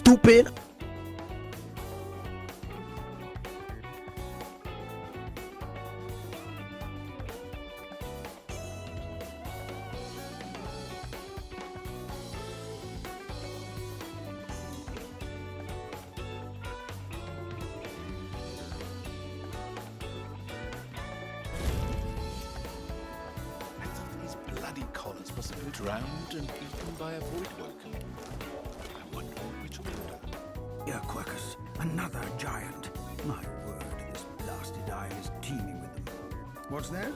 stupid! Collars must have been drowned and eaten by a voidwoken. I wonder which order. Yeah, Quercus, another giant. My word, this blasted isle is teeming with them. What's that?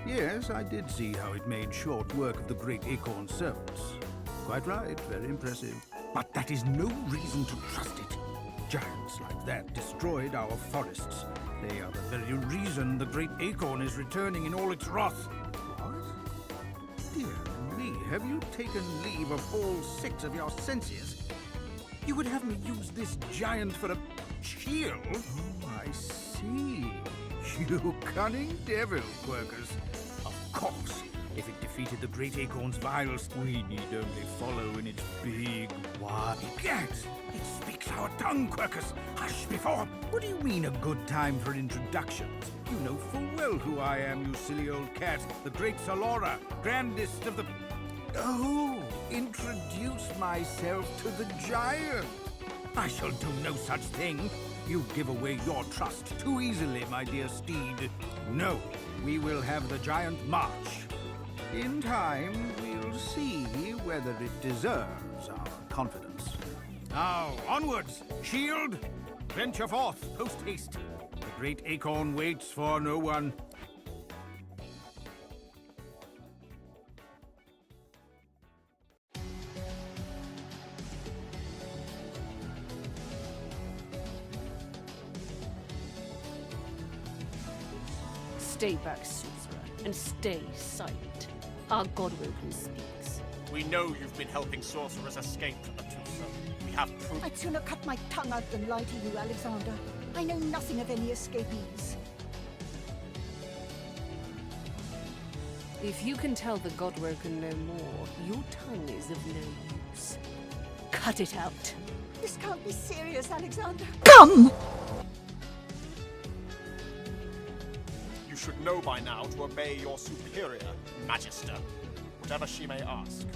Yes, I did see how it made short work of the great acorn servants. Quite right, very impressive. But that is no reason to trust it. Giants like that destroyed our forests. They are the very reason the great acorn is returning in all its wrath. Dear me, have you taken leave of all 6 of your senses? You would have me use this giant for a shield? Oh, I see. You cunning devil, Quercus. Of course, if it defeated the great acorn's vials, we need only follow in its big, wide gags. It speaks our tongue, Quercus. Hush before. What do you mean a good time for introductions? You know full well who I am, you silly old cat. The great Solora, grandest of the... Oh, introduce myself to the giant. I shall do no such thing. You give away your trust too easily, my dear steed. No, we will have the giant march. In time, we'll see whether it deserves our confidence. Now, onwards! Shield! Venture forth, post-haste. The great acorn waits for no one. Stay back, sorcerer, and stay silent. Our Godwoken speaks. We know you've been helping sorcerers escape Atusa. We have proof. I'd sooner cut my tongue out than lie to you, Alexander. I know nothing of any escapees. If you can tell the Godwoken no more, your tongue is of no use. Cut it out. This can't be serious, Alexander. Come! You should know by now to obey your superior, Magister, whatever she may ask.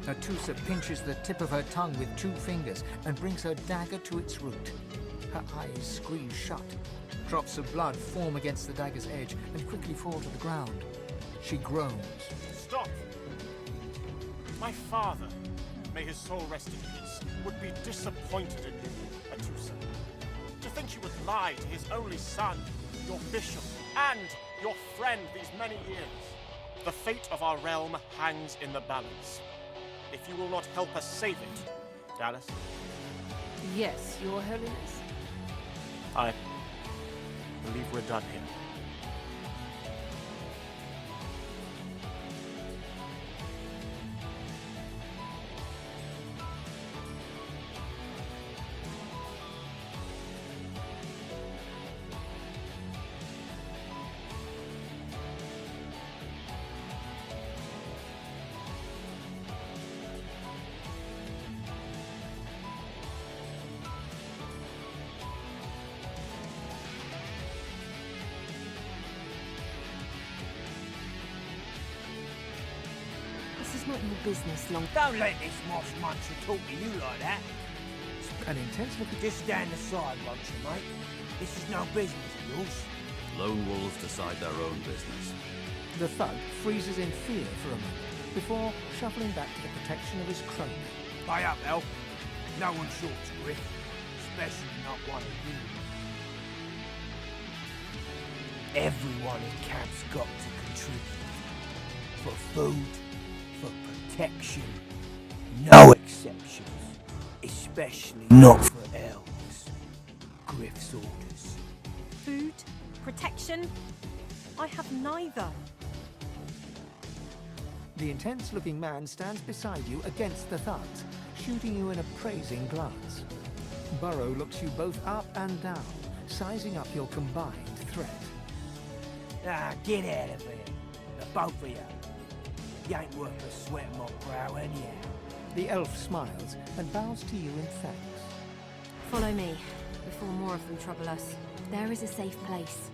Atusa pinches the tip of her tongue with 2 fingers and brings her dagger to its root. Her eyes squeeze shut. Drops of blood form against the dagger's edge and quickly fall to the ground. She groans. Stop! My father, may his soul rest in peace, would be disappointed in you, Atusa. To think you would lie to his only son, your bishop, and your friend these many years. The fate of our realm hangs in the balance. If you will not help us save it, Dallas. Yes, Your Holiness. I believe we're done here. This is not your business, long. Don't let this moss muncher talk to you like that. An intense look at Just stand aside, won't you, mate? This is no business of yours. Lone wolves decide their own business. the thug freezes in fear for a moment before shuffling back to the protection of his crony. Buy up, Elf. No one's short of grit, especially not one of you. Everyone in camp's got to contribute. For food, for protection, no exceptions. Especially not for elves. Griff's orders. Food? Protection? I have neither. The intense-looking man stands beside you against the thugs, shooting you an appraising glance. Burrow looks you both up and down, sizing up your combined threat. Ah, get out of here. The both of you. You ain't worth the sweat on my brow anyhow. The elf smiles and bows to you in thanks. Follow me, before more of them trouble us. There is a safe place.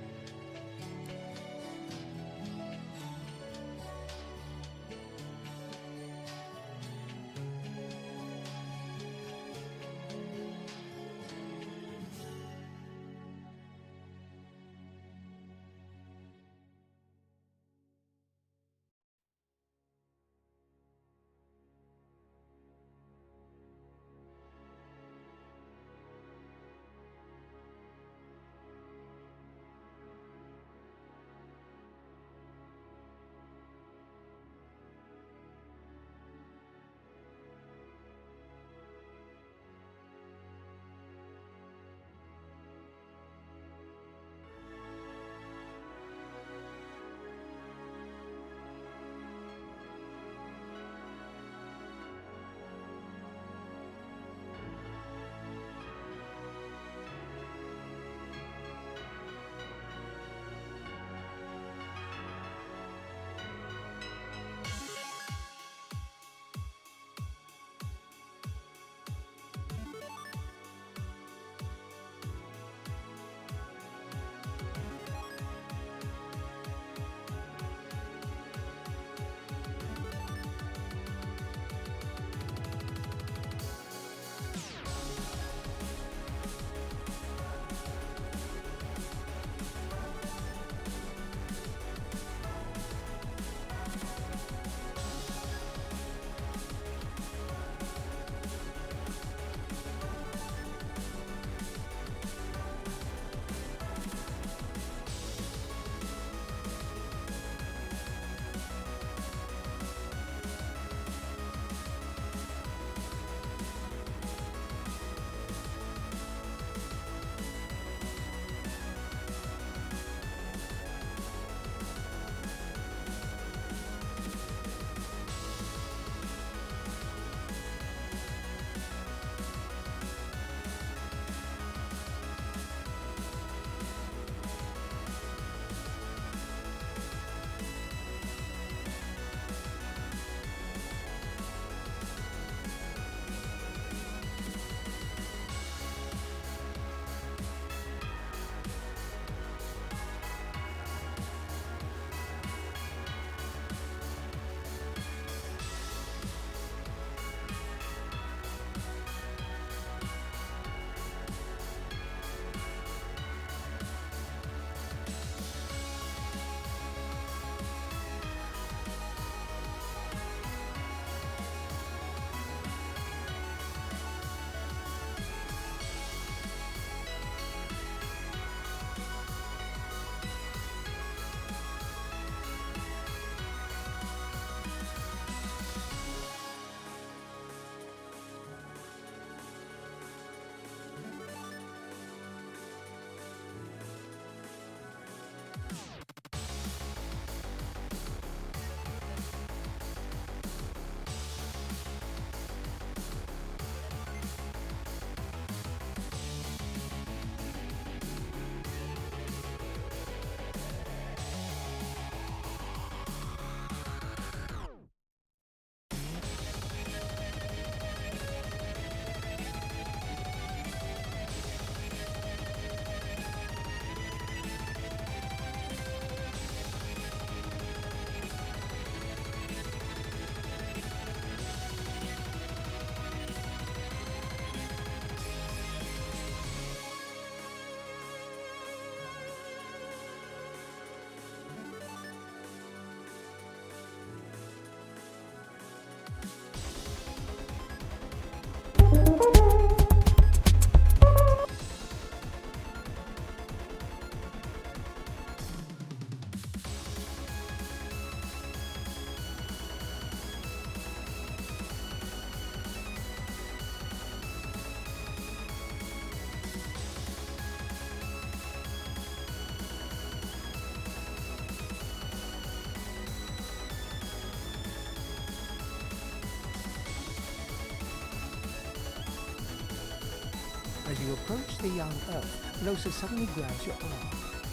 As you approach the young elf, Losa suddenly grabs your arm.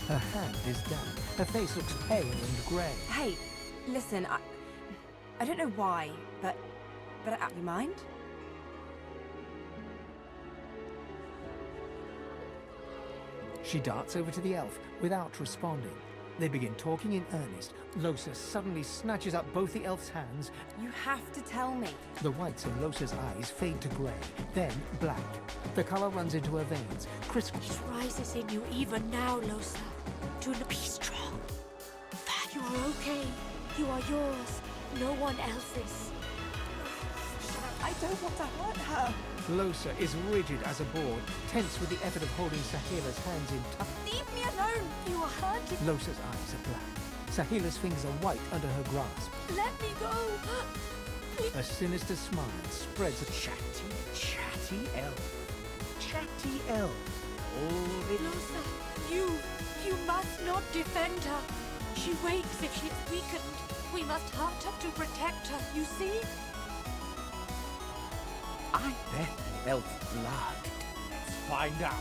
Her hand is down. Her face looks pale and grey. Hey, listen, I don't know why, but but you mind? She darts over to the elf without responding. They begin talking in earnest. Losa suddenly snatches up both the elf's hands. You have to tell me. The whites in Losa's eyes fade to grey, then black. The colour runs into her veins. It rises in you even now, Losa. To be strong. You are okay. You are yours. No one else's. I don't want to hurt her. Losa is rigid as a board, tense with the effort of holding Sahila's hands in tight. Leave me alone! You are hurting. Losa's eyes are black. Sahila's fingers are white under her grasp. Let me go! A sinister smile spreads a chatty elf. Chatty elf. Losa, you must not defend her. She wakes if she's weakened. We must hunt her to protect her, you see? I bet the elf blood. Let's find out.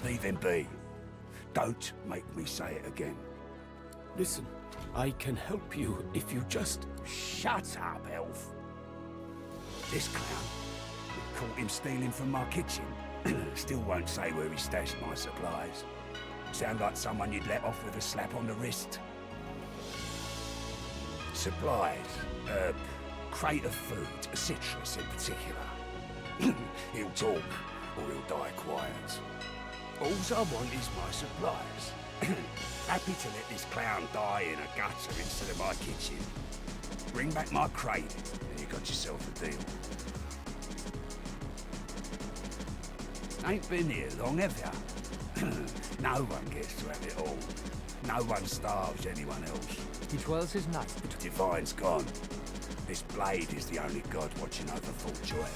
Leave him be. Don't make me say it again. Listen, I can help you if you just... Shut up, elf. This clown, we caught him stealing from my kitchen. Still won't say where he stashed my supplies. Sound like someone you'd let off with a slap on the wrist. Supplies, crate of food, a citrus in particular. He'll talk, or he'll die quiet. All I want is my supplies. Happy to let this clown die in a gutter instead of my kitchen. Bring back my crate, and you got yourself a deal. Ain't been here long, have ya? No one gets to have it all. No one starves anyone else. He twirls his knife between... Divine's gone. This blade is the only god watching over Fulljoy.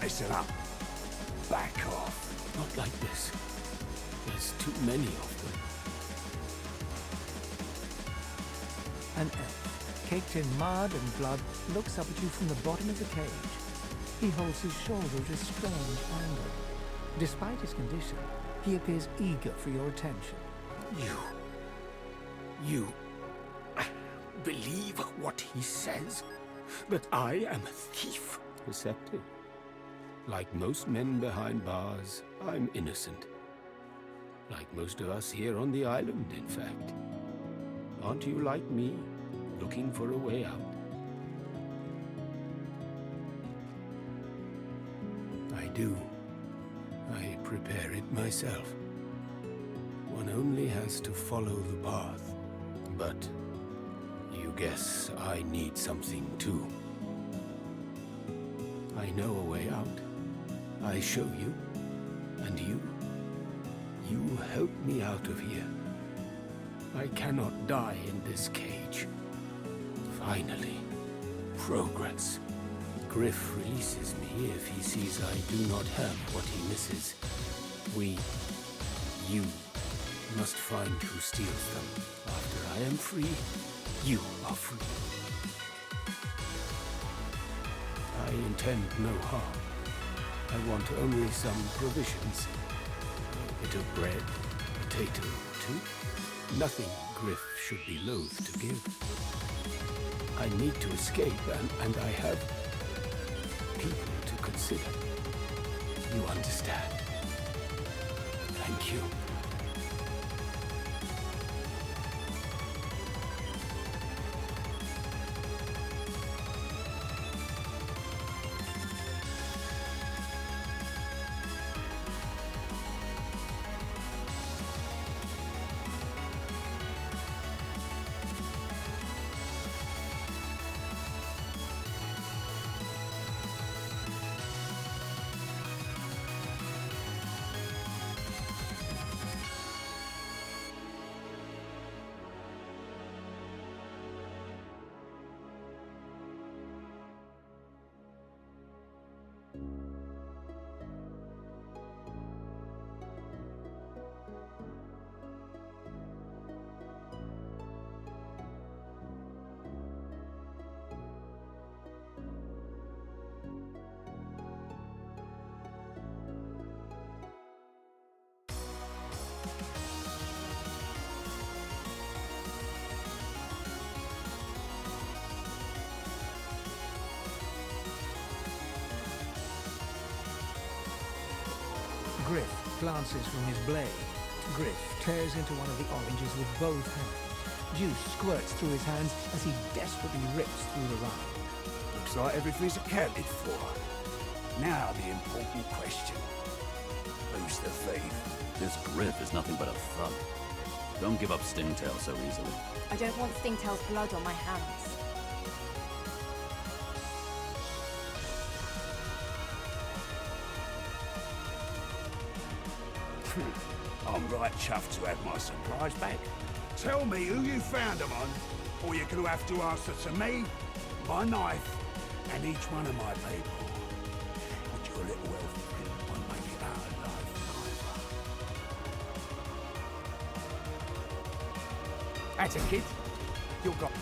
Listen up. Back off. Not like this. There's too many of them. An elf, caked in mud and blood, looks up at you from the bottom of the cage. He holds his shoulder at a strange angle. Despite his condition, he appears eager for your attention. You believe what he says? That I am a thief? Receptive. Like most men behind bars, I'm innocent. Like most of us here on the island, in fact. Aren't you like me, looking for a way out? I do. I prepare it myself. One only has to follow the path. But you guess I need something too. I know a way out. I show you, and you help me out of here. I cannot die in this cage. Finally, progress. Griff releases me if he sees I do not have what he misses. You must find who steals them. After I am free, you are free. I intend no harm. I want only some provisions. A bit of bread, potato, too. Nothing Griff should be loath to give. I need to escape, and I have people to consider. You understand? Thank you. Griff glances from his blade. Griff tears into one of the oranges with both hands. Juice squirts through his hands as he desperately rips through the rind. Looks like everything's accounted for. Now the important question. Who's the thief? This Griff is nothing but a thug. Don't give up Stingtail so easily. I don't want Stingtail's blood on my hands. I'm right chuffed to have my supplies back. Tell me who you found them on, or you're going to have to answer to me, my knife, and each one of my people. But your little elf won't make it out alive either. That's a kid. You've got...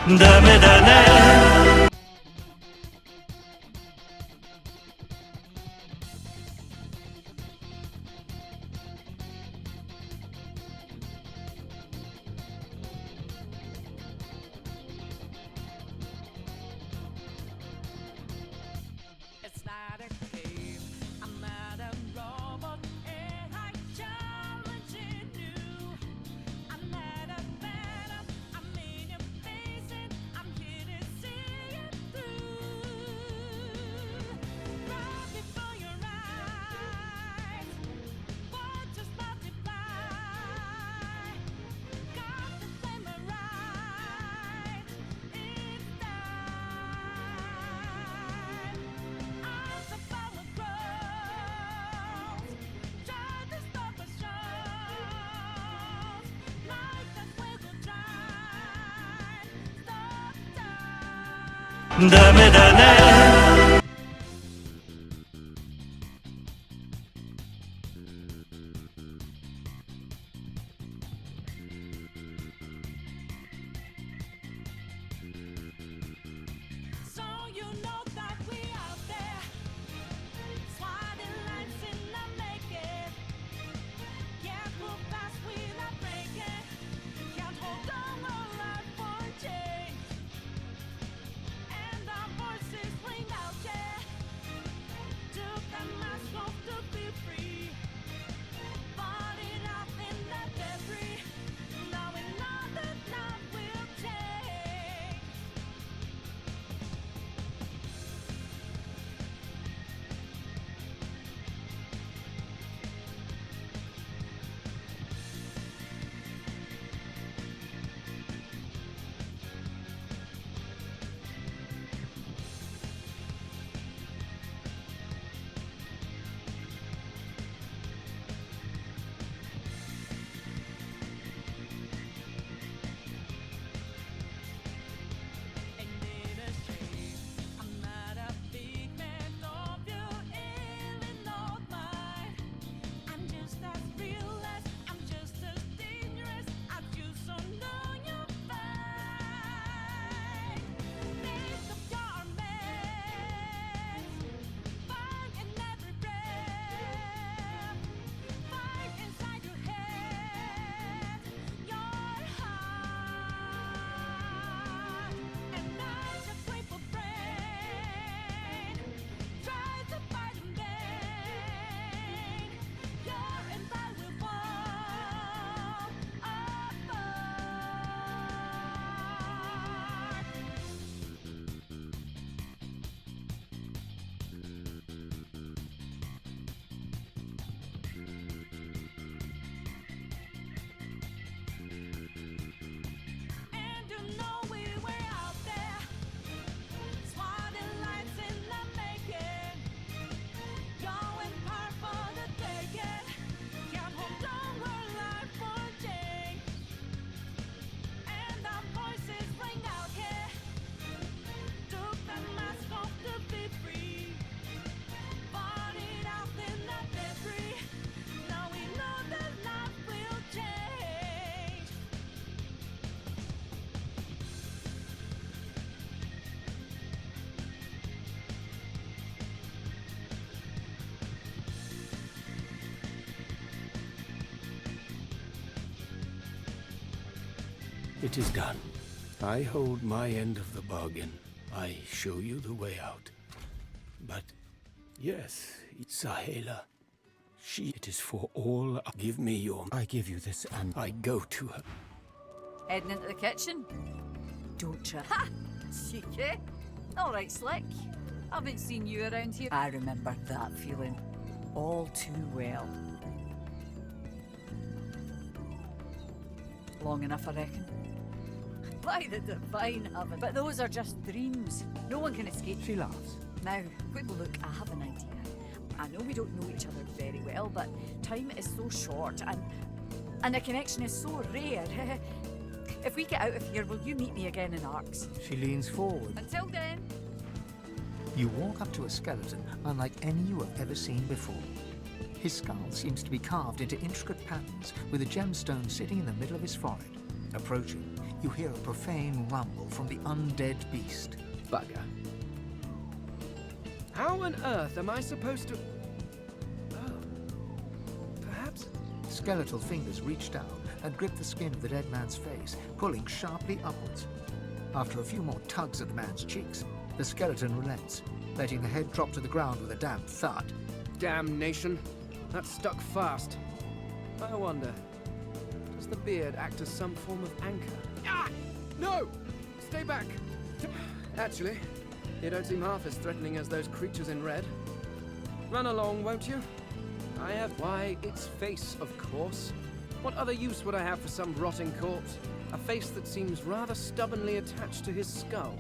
Dame dane. It's not a game. I'm not a robot. AI challenging you. I'm not a phantom. I'm in your face and I'm here to Dame dane. So you know that we out there, swatting lines in the making. Yeah, we'll pass without breaking. Can't hold on our life for change. And our voices ring out, yeah. Took the mask off to be free. Fought it out in the debris. Now we know that love will change. And you know we were out there, swatting lights in the making. Going hard for the taking. Can't hold on our life for change. And our voices ring out, yeah. Took the mask off to be free. Fought it out in the debris. Now we know that love will change. It is done. I hold my end of the bargain. I show you the way out. But, yes, it's Sahela. It is for all. Give me your... I give you this and I go to her. Heading into the kitchen? Don't you? Ha! Cheeky. All right, Slick. Haven't seen you around here. I remember that feeling all too well. Long enough, I reckon. By the divine heaven. But those are just dreams. No one can escape. She laughs. Now, quick look, I have an idea. I know we don't know each other very well, but time is so short and a connection is so rare. If we get out of here, will you meet me again in Arcs? She leans forward. Until then. You walk up to a skeleton unlike any you have ever seen before. His skull seems to be carved into intricate patterns, with a gemstone sitting in the middle of his forehead. Approaching, you hear a profane rumble from the undead beast. Bugger. How on earth am I supposed to... Oh. Perhaps... Skeletal fingers reach down and grip the skin of the dead man's face, pulling sharply upwards. After a few more tugs at the man's cheeks, the skeleton relents, letting the head drop to the ground with a damp thud. Damnation. That's stuck fast. I wonder, does the beard act as some form of anchor? Ah! No! Stay back! Actually, you don't seem half as threatening as those creatures in red. Run along, won't you? I have... Why, its face, of course. What other use would I have for some rotting corpse? A face that seems rather stubbornly attached to his skull.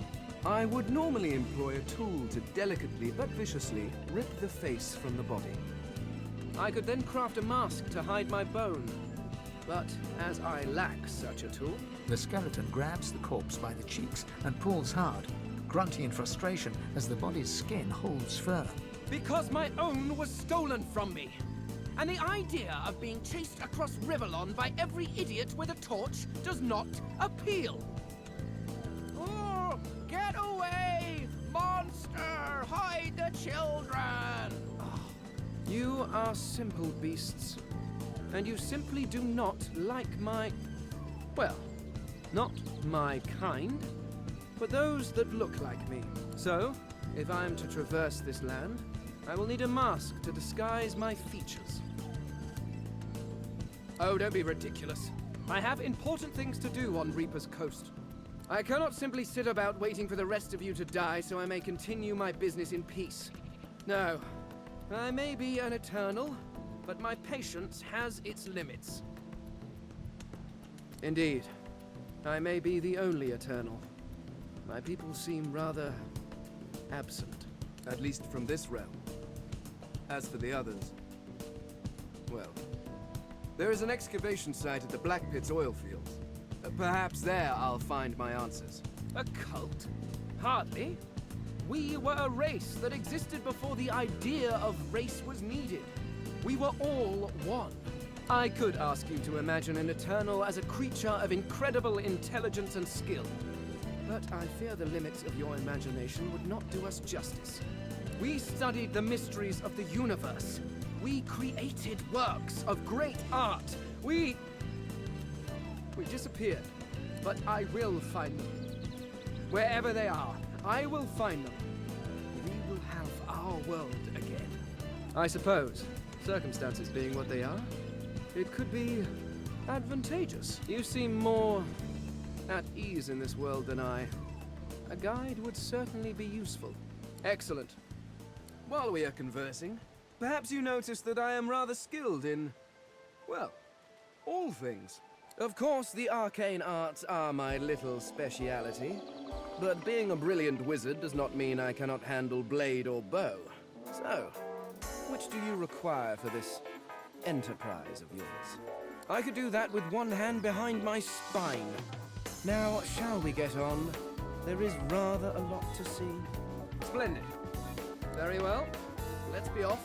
I would normally employ a tool to delicately but viciously rip the face from the body. I could then craft a mask to hide my bone. But as I lack such a tool... The skeleton grabs the corpse by the cheeks and pulls hard, grunting in frustration as the body's skin holds firm. Because my own was stolen from me. And the idea of being chased across Rivellon by every idiot with a torch does not appeal. Oh, get away! Monster! Hide the children! Oh, you are simple beasts. And you simply do not like my... well, not my kind, but those that look like me. So, if I am to traverse this land, I will need a mask to disguise my features. Oh, don't be ridiculous. I have important things to do on Reaper's Coast. I cannot simply sit about waiting for the rest of you to die so I may continue my business in peace. No, I may be an Eternal, but my patience has its limits. Indeed, I may be the only Eternal. My people seem rather absent, at least from this realm. As for the others, well, there is an excavation site at the Black Pit's oil fields. Perhaps there I'll find my answers. A cult? Hardly. We were a race that existed before the idea of race was needed. We were all one. I could ask you to imagine an Eternal as a creature of incredible intelligence and skill. But I fear the limits of your imagination would not do us justice. We studied the mysteries of the universe. We created works of great art. We disappeared. But I will find them. Wherever they are, I will find them. We will have our world again. I suppose, circumstances being what they are, it could be advantageous. You seem more at ease in this world than I. A guide would certainly be useful. Excellent. While we are conversing, perhaps you notice that I am rather skilled in, well, all things. Of course, the arcane arts are my little speciality, but being a brilliant wizard does not mean I cannot handle blade or bow. So, which do you require for this enterprise of yours? I could do that with one hand behind my spine. Now, shall we get on? There is rather a lot to see. Splendid. Very well. Let's be off.